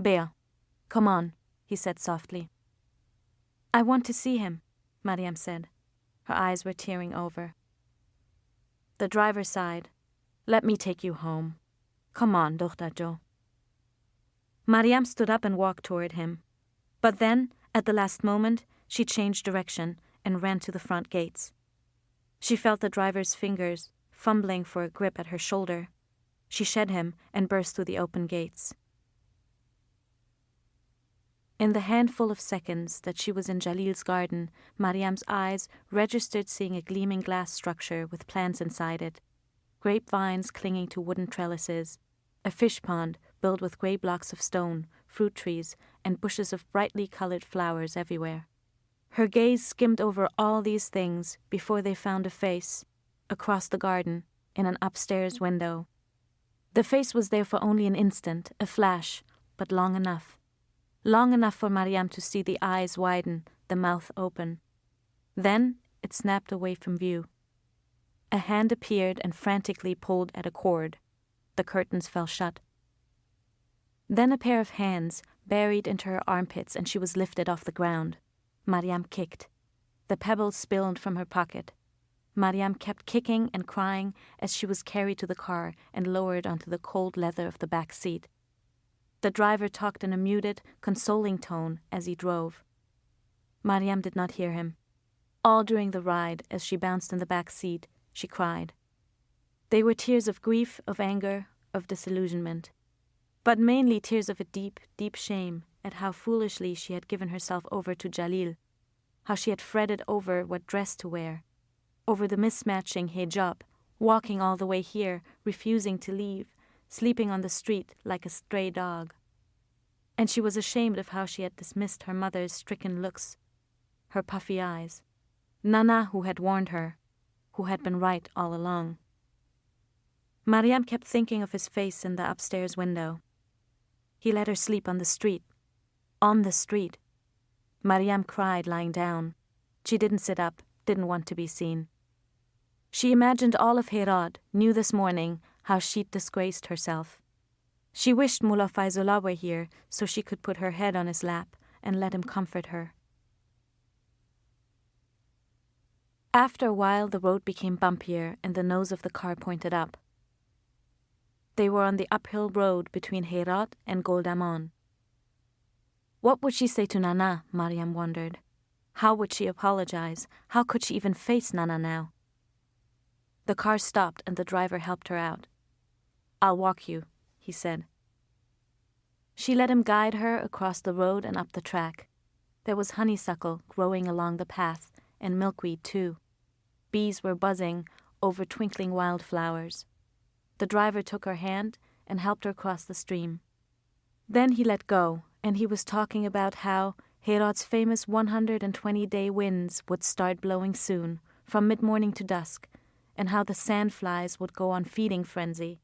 "Bea, come on," he said softly. "I want to see him," Mariam said. Her eyes were tearing over. The driver sighed. "Let me take you home. Come on, Dochtajo." Mariam stood up and walked toward him. But then, at the last moment, she changed direction and ran to the front gates. She felt the driver's fingers fumbling for a grip at her shoulder. She shed him and burst through the open gates. In the handful of seconds that she was in Jalil's garden, Mariam's eyes registered seeing a gleaming glass structure with plants inside it, grapevines clinging to wooden trellises, a fish pond built with grey blocks of stone, fruit trees, and bushes of brightly colored flowers everywhere. Her gaze skimmed over all these things before they found a face, across the garden, in an upstairs window. The face was there for only an instant, a flash, but long enough. Long enough for Mariam to see the eyes widen, the mouth open. Then it snapped away from view. A hand appeared and frantically pulled at a cord. The curtains fell shut. Then a pair of hands buried into her armpits and she was lifted off the ground. Mariam kicked. The pebbles spilled from her pocket. Mariam kept kicking and crying as she was carried to the car and lowered onto the cold leather of the back seat. The driver talked in a muted, consoling tone as he drove. Mariam did not hear him. All during the ride, as she bounced in the back seat, she cried. They were tears of grief, of anger, of disillusionment, but mainly tears of a deep, deep shame at how foolishly she had given herself over to Jalil, how she had fretted over what dress to wear, over the mismatching hijab, walking all the way here, refusing to leave, sleeping on the street like a stray dog. And she was ashamed of how she had dismissed her mother's stricken looks, her puffy eyes, Nana who had warned her, who had been right all along. Mariam kept thinking of his face in the upstairs window. He let her sleep on the street. On the street. Mariam cried lying down. She didn't sit up, didn't want to be seen. She imagined all of Herat, knew this morning how she'd disgraced herself. She wished Mullah Faizullah were here so she could put her head on his lap and let him comfort her. After a while, the road became bumpier and the nose of the car pointed up. They were on the uphill road between Herat and Goldamon. What would she say to Nana, Mariam wondered. How would she apologize? How could she even face Nana now? The car stopped and the driver helped her out. I'll walk you, he said. She let him guide her across the road and up the track. There was honeysuckle growing along the path, and milkweed too. Bees were buzzing over twinkling wildflowers. The driver took her hand and helped her cross the stream. Then he let go, and he was talking about how Herat's famous 120-day winds would start blowing soon, from mid-morning to dusk, and how the sandflies would go on feeding frenzy.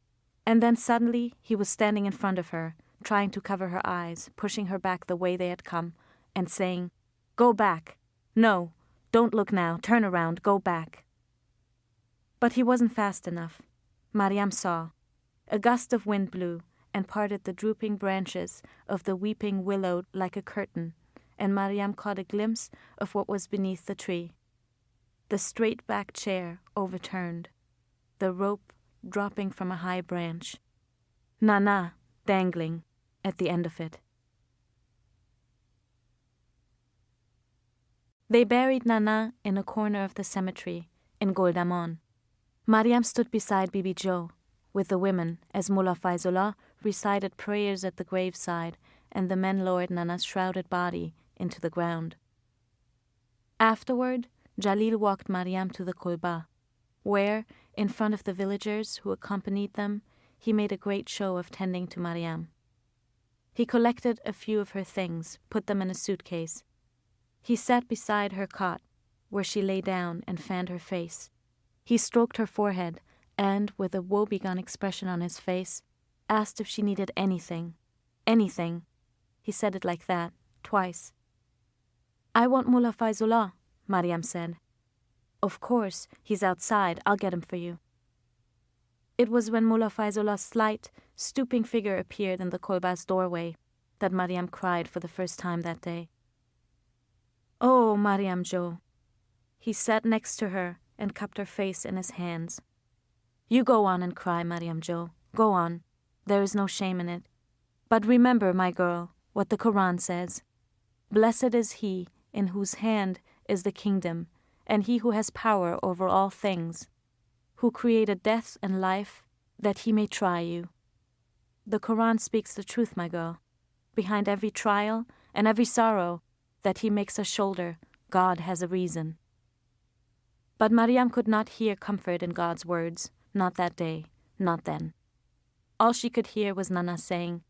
And then suddenly he was standing in front of her, trying to cover her eyes, pushing her back the way they had come, and saying, "Go back. No, don't look now. Turn around. Go back." But he wasn't fast enough. Mariam saw. A gust of wind blew and parted the drooping branches of the weeping willow like a curtain, and Mariam caught a glimpse of what was beneath the tree. The straight-backed chair overturned, the rope dropping from a high branch, Nana dangling at the end of it. They buried Nana in a corner of the cemetery in Goldamon. Mariam stood beside Bibi Jo with the women as Mullah Faizullah recited prayers at the graveside and the men lowered Nana's shrouded body into the ground. Afterward, Jalil walked Mariam to the Kulba, where, in front of the villagers who accompanied them, he made a great show of tending to Mariam. He collected a few of her things, put them in a suitcase. He sat beside her cot, where she lay down and fanned her face. He stroked her forehead and, with a woebegone expression on his face, asked if she needed anything. Anything. He said it like that, twice. "I want Mullah Faizullah," Mariam said. "Of course, he's outside. I'll get him for you." It was when Mullah Faizullah's slight, stooping figure appeared in the Kolba's doorway that Mariam cried for the first time that day. "Oh, Mariam Jo." He sat next to her and cupped her face in his hands. "You go on and cry, Mariam Jo. Go on. There is no shame in it. But remember, my girl, what the Quran says. Blessed is he in whose hand is the kingdom, and he who has power over all things, who created death and life, that he may try you. The Quran speaks the truth, my girl. Behind every trial and every sorrow that he makes us shoulder, God has a reason." But Mariam could not hear comfort in God's words, not that day, not then. All she could hear was Nana saying,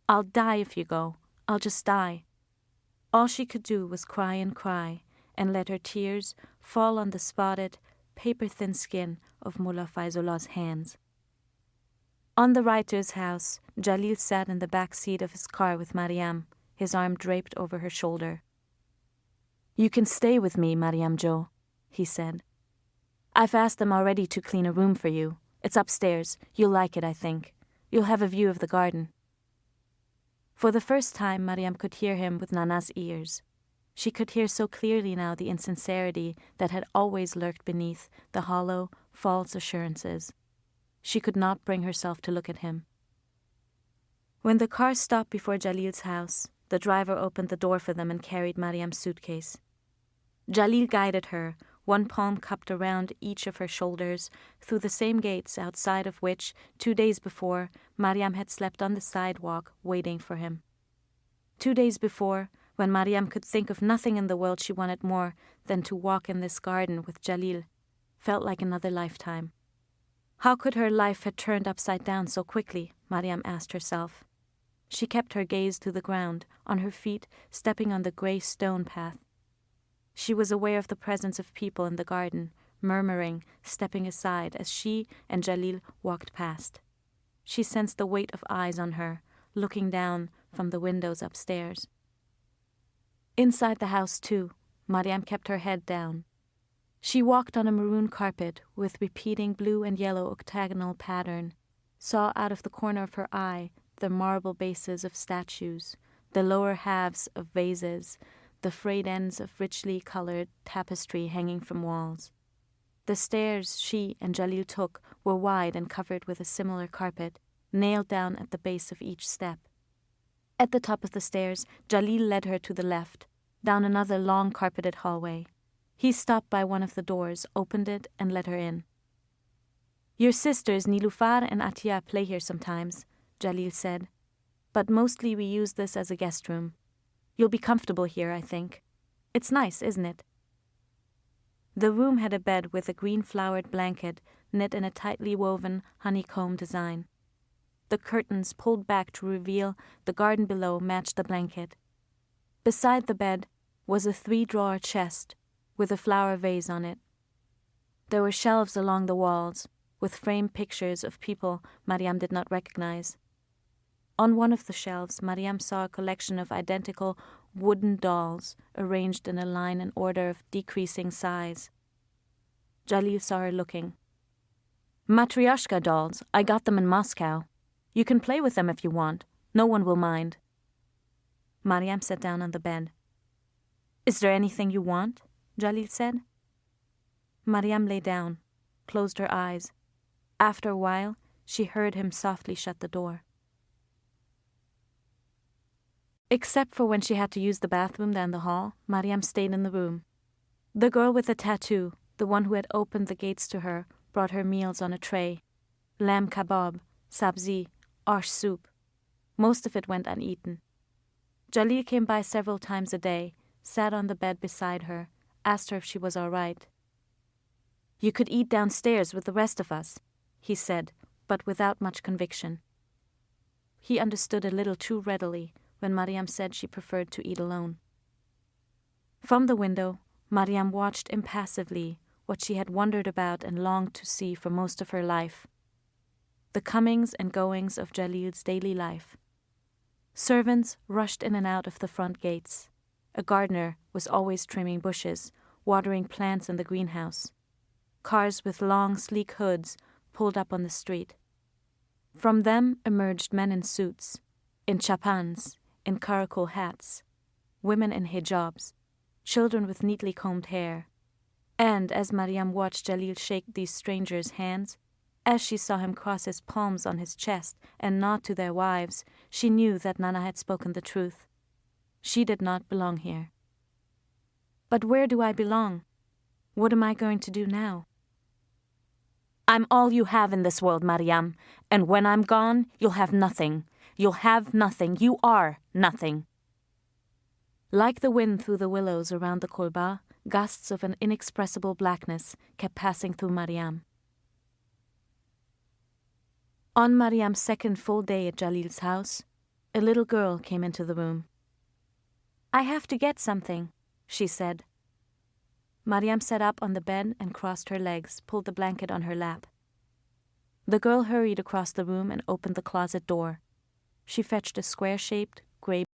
"I'll die if you go. I'll just die." All she could do was cry and let her tears fall on the spotted, paper-thin skin of Mullah Faizullah's hands. On the ride to his house, Jalil sat in the back seat of his car with Mariam, his arm draped over her shoulder. "You can stay with me, Mariam Jo," he said. "I've asked them already to clean a room for you. It's upstairs. You'll like it, I think. You'll have a view of the garden." For the first time, Mariam could hear him with Nana's ears. She could hear so clearly now the insincerity that had always lurked beneath the hollow, false assurances. She could not bring herself to look at him. When the car stopped before Jalil's house, the driver opened the door for them and carried Mariam's suitcase. Jalil guided her, one palm cupped around each of her shoulders, through the same gates outside of which, 2 days before, Mariam had slept on the sidewalk waiting for him. 2 days before, when Mariam could think of nothing in the world she wanted more than to walk in this garden with Jalil, felt like another lifetime. How could her life have turned upside down so quickly, Mariam asked herself. She kept her gaze to the ground, on her feet, stepping on the grey stone path. She was aware of the presence of people in the garden, murmuring, stepping aside as she and Jalil walked past. She sensed the weight of eyes on her, looking down from the windows upstairs. Inside the house, too, Mariam kept her head down. She walked on a maroon carpet with repeating blue and yellow octagonal pattern, saw out of the corner of her eye the marble bases of statues, the lower halves of vases, the frayed ends of richly colored tapestry hanging from walls. The stairs she and Jalil took were wide and covered with a similar carpet, nailed down at the base of each step. At the top of the stairs, Jalil led her to the left, down another long carpeted hallway. He stopped by one of the doors, opened it, and let her in. "Your sisters, Nilufar and Atiya, play here sometimes," Jalil said. "But mostly we use this as a guest room. You'll be comfortable here, I think. It's nice, isn't it?" The room had a bed with a green-flowered blanket knit in a tightly woven honeycomb design. The curtains, pulled back to reveal the garden below, matched the blanket. Beside the bed was a 3-drawer chest with a flower vase on it. There were shelves along the walls with framed pictures of people Mariam did not recognize. On one of the shelves, Mariam saw a collection of identical wooden dolls arranged in a line and order of decreasing size. Jalil saw her looking. "Matryoshka dolls. I got them in Moscow. You can play with them if you want. No one will mind." Mariam sat down on the bed. "Is there anything you want?" Jalil said. Mariam lay down, closed her eyes. After a while, she heard him softly shut the door. Except for when she had to use the bathroom down the hall, Mariam stayed in the room. The girl with the tattoo, the one who had opened the gates to her, brought her meals on a tray. Lamb kebab, sabzi, osh soup. Most of it went uneaten. Jalil came by several times a day, sat on the bed beside her, asked her if she was all right. "You could eat downstairs with the rest of us," he said, but without much conviction. He understood a little too readily when Mariam said she preferred to eat alone. From the window, Mariam watched impassively what she had wondered about and longed to see for most of her life: the comings and goings of Jalil's daily life. Servants rushed in and out of the front gates. A gardener was always trimming bushes, watering plants in the greenhouse. Cars with long, sleek hoods pulled up on the street. From them emerged men in suits, in chapans, in karakul hats, women in hijabs, children with neatly combed hair. And as Mariam watched Jalil shake these strangers' hands, as she saw him cross his palms on his chest and nod to their wives, she knew that Nana had spoken the truth. She did not belong here. "But where do I belong? What am I going to do now?" "I'm all you have in this world, Mariam, and when I'm gone, you'll have nothing. You'll have nothing. You are nothing." Like the wind through the willows around the kolba, gusts of an inexpressible blackness kept passing through Mariam. On Mariam's second full day at Jalil's house, a little girl came into the room. "I have to get something," she said. Mariam sat up on the bed and crossed her legs, pulled the blanket on her lap. The girl hurried across the room and opened the closet door. She fetched a square-shaped, gray